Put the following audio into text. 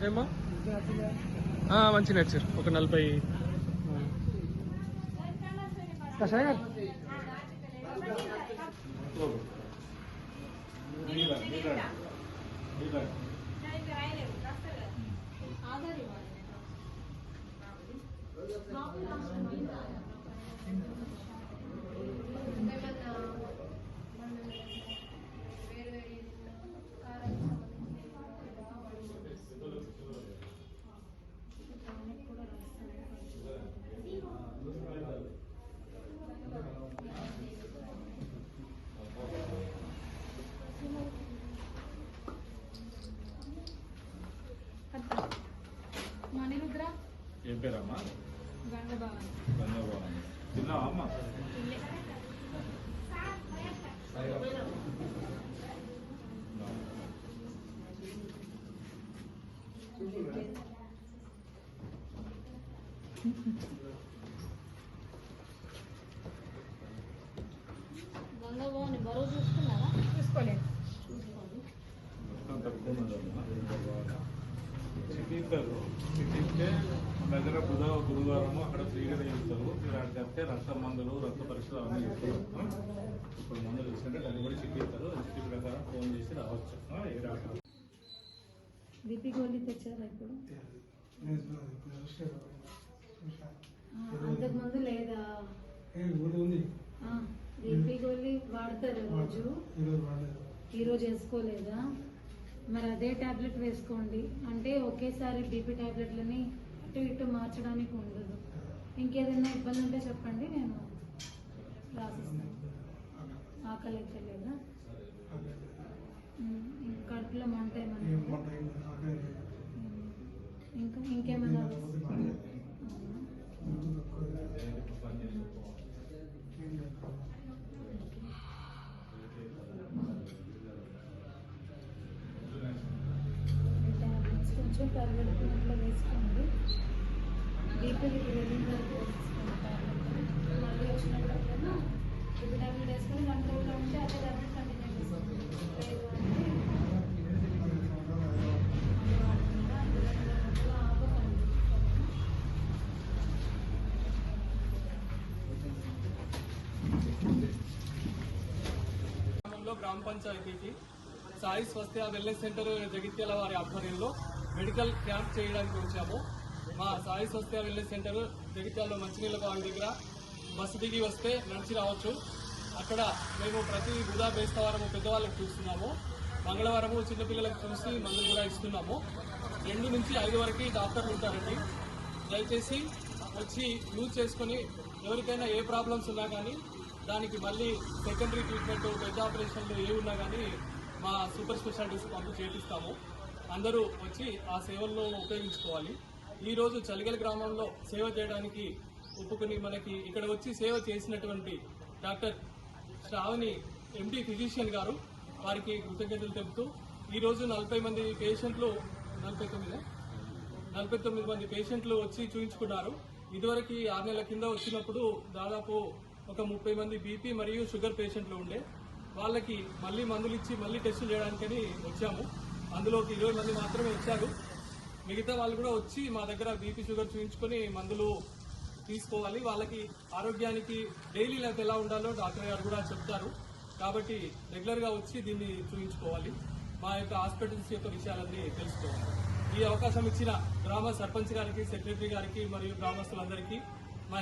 ఏమో మంచి నచ్చారు ఒక 40 ఏం పేరమ్మా? గంగభవాని. తిన్నావా అమ్మా? గంగభవాని బరువు చూసుకున్నారా? చూసుకోలేదు. చికిత్సే మన దగ్గర గురువారము అక్కడ ఫ్రీగా చేస్తారు. మీరు అక్కడికి వస్తే రక్త మందులు రక్త పరీక్షలు అవన్నీ చేస్తారు. ఇప్పుడు మందులు ఇస్తుంటే దాన్ని కూడా చికిత్సలు చికిత్స ప్రకారం ఫోన్ చేసి రావచ్చు. ఏ డాక్టర్ బీపీ గోళీ తెచ్చారా ఇప్పుడు? అంతకుముందు లేదా? బీపీ గోళీ వాడతారు రోజు? ఈరోజు వేసుకోలేదా? మరి అదే టాబ్లెట్ వేసుకోండి. అంటే ఒకేసారి బీపీ టాబ్లెట్లని అటు ఇటు మార్చడానికి ఉండదు. ఇంకేదైనా ఇబ్బంది ఉంటే చెప్పండి, నేను రాసిస్తాను. ఆకలి అయితే లేదా? కడుపులో మంట ఏమన్నా? ఇంకేమైనా? కొంచెం పరిగెడుతున్నట్లు వేసుకోండి. బీపీకి వెళ్ళిన వరకు వేసుకోండి టాబ్లెట్. మళ్ళీ వచ్చినప్పుడు బీపీ టాబ్లెట్ వేసుకొని కంట్రోల్గా ఉంటే అదే టాబ్లెట్ కంటిన్యూ చేసుకోండి. లేదు అంటే గ్రామ పంచాయతీకి సాయి స్వస్థ వెల్నెస్ సెంటర్ జగిత్యాల వారి ఆధ్వర్యంలో మెడికల్ క్యాంప్ చేయడానికి వచ్చాము. మా సాయి స్వస్థ వెల్నెస్ సెంటర్ జగిత్యాలలో మంచినీళ్ళ బావి దగ్గర బస్సు దిగి వస్తే నడిచి రావచ్చు. అక్కడ మేము ప్రతి బుధ బేస్తవారము పెద్దవాళ్ళకి చూస్తున్నాము, మంగళవారము చిన్నపిల్లలకు చూసి మందులు కూడా ఇస్తున్నాము. 2 నుంచి 5 వరకు డాక్టర్లు ఉంటారండి. దయచేసి వచ్చి యూజ్ చేసుకుని ఎవరికైనా ఏ ప్రాబ్లమ్స్ ఉన్నా కానీ దానికి మళ్ళీ సెకండరీ ట్రీట్మెంట్ పెద్ద ఆపరేషన్లు ఏ ఉన్నా కానీ మా సూపర్ స్పెషాలిటీస్ పంపు చేపిస్తాము. అందరూ వచ్చి ఆ సేవల్లో ఉపయోగించుకోవాలి. ఈరోజు చలిగల గ్రామంలో సేవ చేయడానికి ఒప్పుకుని మనకి ఇక్కడ వచ్చి సేవ చేసినటువంటి డాక్టర్ శ్రావణి ఎండి ఫిజిషియన్ గారు వారికి కృతజ్ఞతలు తెలుపుతూ ఈరోజు 40 మంది పేషెంట్లు 49 మంది పేషెంట్లు వచ్చి చూయించుకున్నారు. ఇదివరకు 6 నెలల కింద వచ్చినప్పుడు దాదాపు ఒక 30 మంది బీపీ మరియు షుగర్ పేషెంట్లు ఉండే. వాళ్ళకి మళ్ళీ మందులు ఇచ్చి మళ్ళీ టెస్టులు చేయడానికని వచ్చాము. అందులోకి 20 మంది మాత్రమే వచ్చారు. మిగతా వాళ్ళు కూడా వచ్చి మా దగ్గర బీపీ షుగర్ చూయించుకొని మందులు తీసుకోవాలి. వాళ్ళకి ఆరోగ్యానికి డైలీ లైఫ్ ఎలా ఉండాలో డాక్టర్ గారు కూడా చెప్తారు. కాబట్టి రెగ్యులర్గా వచ్చి దీన్ని చూయించుకోవాలి. మా యొక్క హాస్పిటల్స్ యొక్క విషయాలన్నీ తెలుసుకోవాలి. ఈ అవకాశం ఇచ్చిన గ్రామ సర్పంచ్ గారికి, సెక్రటరీ గారికి మరియు గ్రామస్తులందరికీ మా